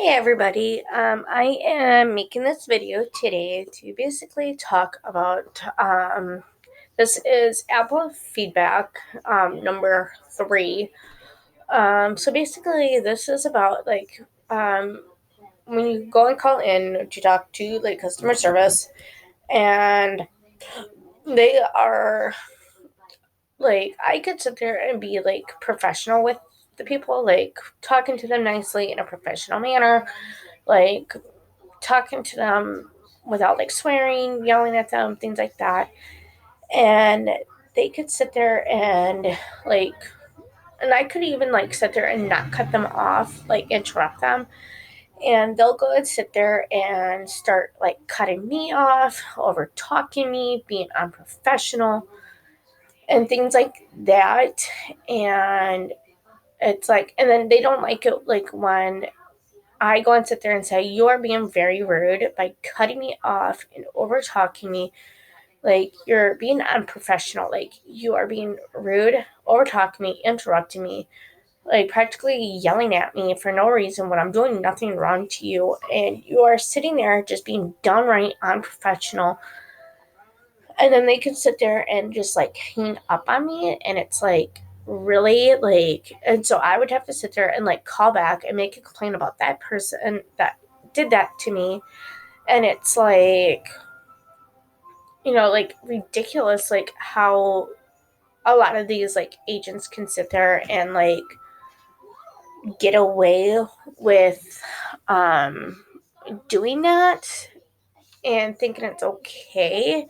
Hey everybody, I am making this video today to basically talk about, this is Apple feedback, number 3. So basically this is about when you go and call in to talk to customer service, and they are I could sit there and be professional with the people, talking to them nicely in a professional manner, like talking to them without swearing, yelling at them, things like that. And they could sit there and like and I could even sit there and not cut them off, interrupt them. And they'll go and sit there and start cutting me off, over talking me, being unprofessional, and things like that. And and then they don't like it when I go and sit there and say, you are being very rude by cutting me off and over talking me. You're being unprofessional. You are being rude, over talking me, interrupting me, practically yelling at me for no reason when I'm doing nothing wrong to you. And you are sitting there just being downright unprofessional. And then they can sit there and just hang up on me. And it's really and so I would have to sit there and call back and make a complaint about that person that did that to me. And it's ridiculous how a lot of these agents can sit there and get away with doing that and thinking it's okay.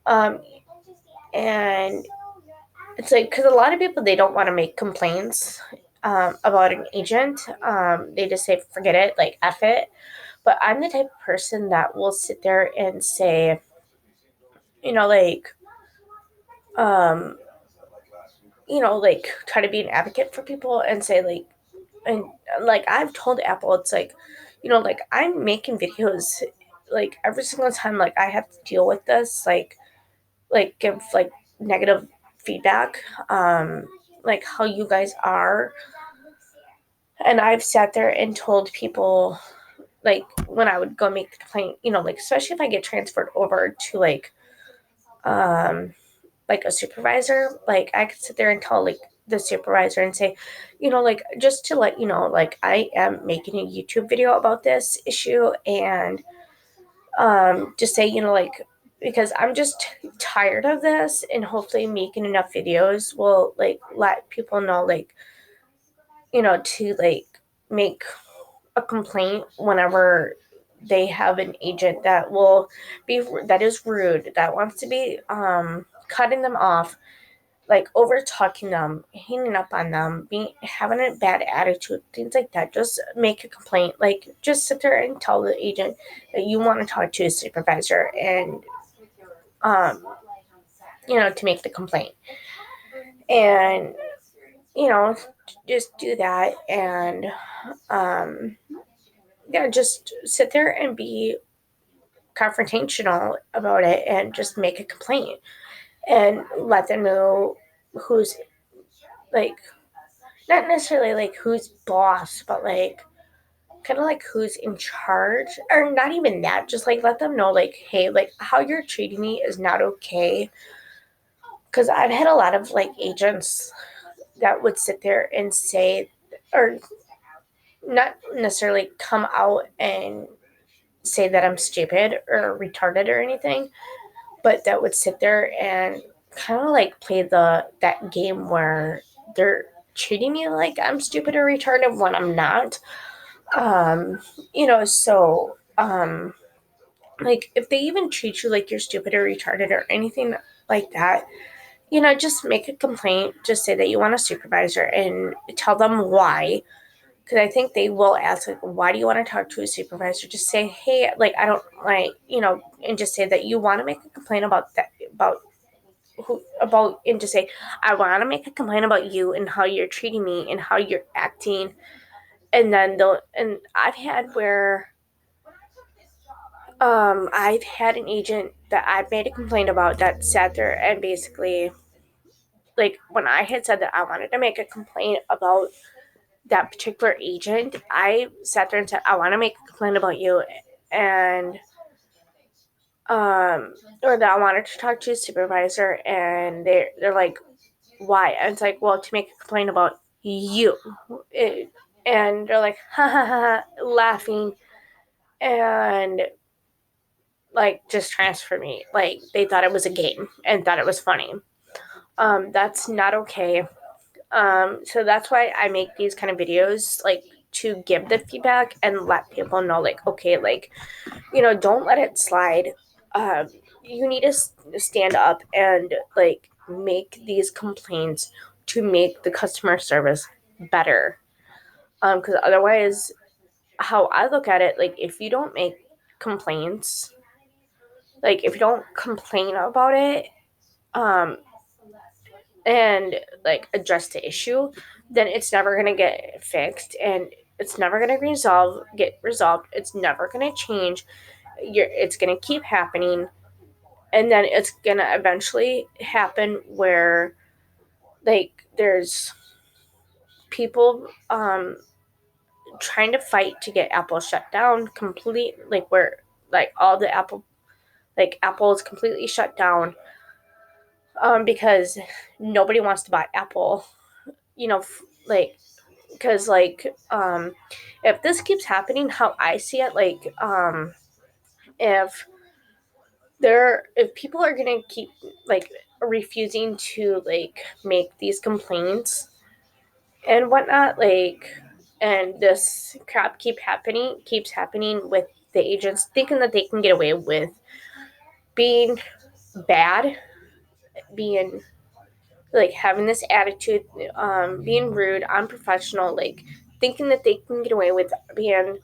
um and it's because a lot of people, they don't want to make complaints about an agent. They just say forget it, F it. But I'm the type of person that will sit there and say, you know like um try to be an advocate for people and say and I've told Apple, it's I'm making videos every single time I have to deal with this, give negative feedback, how you guys are. And I've sat there and told people, when I would go make the complaint, especially if I get transferred over to um a supervisor, I could sit there and tell the supervisor and say, just to let you know, I am making a YouTube video about this issue. And just say, because I'm just tired of this, and hopefully making enough videos will let people know, to make a complaint whenever they have an agent that is rude, that wants to be cutting them off, over talking them, hanging up on them, having a bad attitude, things like that. Just make a complaint. Just sit there and tell the agent that you want to talk to a supervisor, and um to make the complaint. And you know just do that. And yeah, just sit there and be confrontational about it, and just make a complaint, and let them know who's like not necessarily who's boss, but kind of who's in charge, or not even that. Just let them know, hey, how you're treating me is not okay. Because I've had a lot of agents that would sit there and say, or not necessarily come out and say that I'm stupid or retarded or anything, but that would sit there and kind of play that game where they're treating me like I'm stupid or retarded when I'm not. Um, so if they even treat you like you're stupid or retarded or anything like that, just make a complaint. Just say that you want a supervisor and tell them why. Because I think they will ask, why do you want to talk to a supervisor? Just say, hey, I don't and just say that you want to make a complaint about that, and just say, I want to make a complaint about you and how you're treating me and how you're acting. And then and I've had an agent that I've made a complaint about that sat there and basically, when I had said that I wanted to make a complaint about that particular agent, I sat there and said, I want to make a complaint about you, and or that I wanted to talk to a supervisor, and they're like, why? And it's like, well, to make a complaint about you. And they're like, ha ha ha, laughing, and like just transfer me. Like they thought it was a game and thought it was funny. That's not okay. So that's why I make these kind of videos, like to give the feedback and let people know, like, okay, like, don't let it slide. Um, you need to stand up and like make these complaints to make the customer service better. Because otherwise, how I look at it, like if you don't make complaints, like if you don't complain about it, um, and like address the issue, then it's never gonna get fixed, and it's never gonna get resolved. It's never gonna change. It's gonna keep happening, and then it's gonna eventually happen where like there's people trying to fight to get Apple shut down complete, like where like all the Apple is completely shut down, because nobody wants to buy Apple, like because if this keeps happening, how I see it, like if if people are gonna keep like refusing to like make these complaints and whatnot, like, and this crap keeps happening with the agents thinking that they can get away with being bad, being like having this attitude, being rude, unprofessional, like thinking that they can get away with being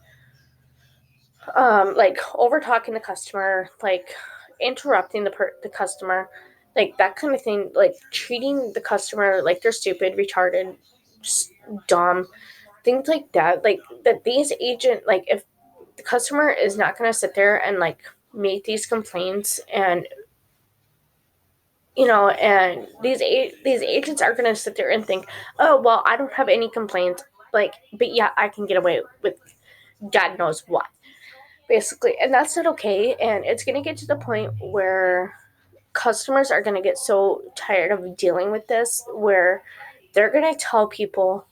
like over talking the customer, like interrupting the customer, like that kind of thing, like treating the customer like they're stupid, retarded, dumb, things like that. Like that these agent, like if the customer is not going to sit there and like make these complaints, and and these agents are going to sit there and think, oh well, I don't have any complaints, like, but yeah, I can get away with God knows what, basically. And that's not okay, and it's going to get to the point where customers are going to get so tired of dealing with this, where they're going to tell people,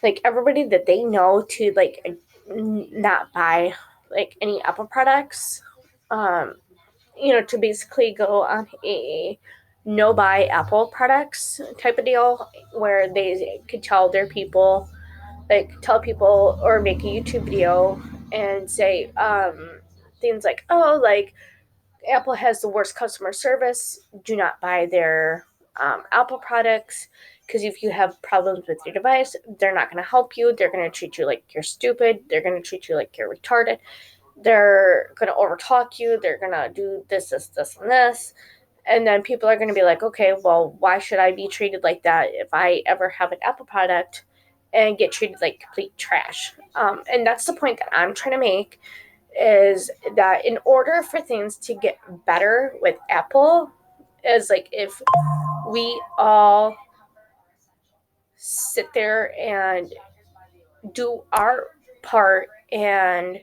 like everybody that they know, to like not buy like any Apple products, to basically go on a no buy Apple products type of deal, where they could tell people or make a YouTube video and say things like, oh, like Apple has the worst customer service. Do not buy their Apple products, because if you have problems with your device, they're not going to help you. They're going to treat you like you're stupid. They're going to treat you like you're retarded. They're going to overtalk you. They're going to do this, this, this, and this. And then people are going to be like, okay, well, why should I be treated like that if I ever have an Apple product and get treated like complete trash? And that's the point that I'm trying to make, is that in order for things to get better with Apple, is like if we all sit there and do our part and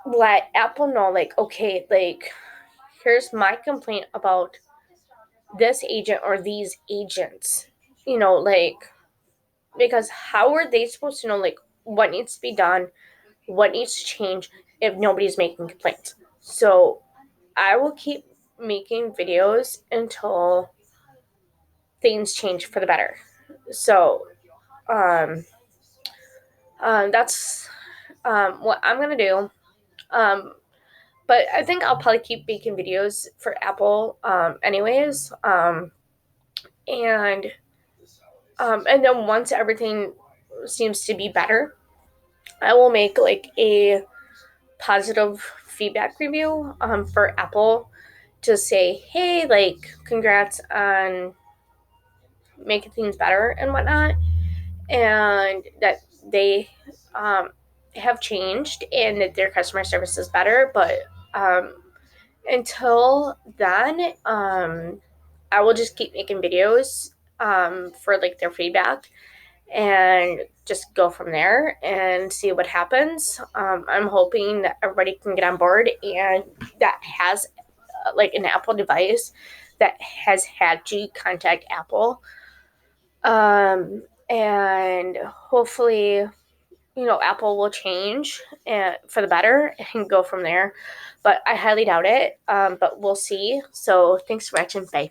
let Apple know, like, okay, like, here's my complaint about this agent or these agents, like, because how are they supposed to know, like, what needs to be done, what needs to change if nobody's making complaints? So I will keep making videos until things change for the better. So that's what I'm gonna do. But I think I'll probably keep making videos for Apple, anyways. And then once everything seems to be better, I will make like a positive feedback review for Apple to say, hey, like, congrats on making things better and whatnot, and that they have changed and that their customer service is better. But until then, I will just keep making videos for like their feedback, and just go from there and see what happens. I'm hoping that everybody can get on board and that has like an Apple device that has had to contact Apple. And hopefully, Apple will change for the better and go from there. But I highly doubt it. But we'll see. So thanks for watching. Bye.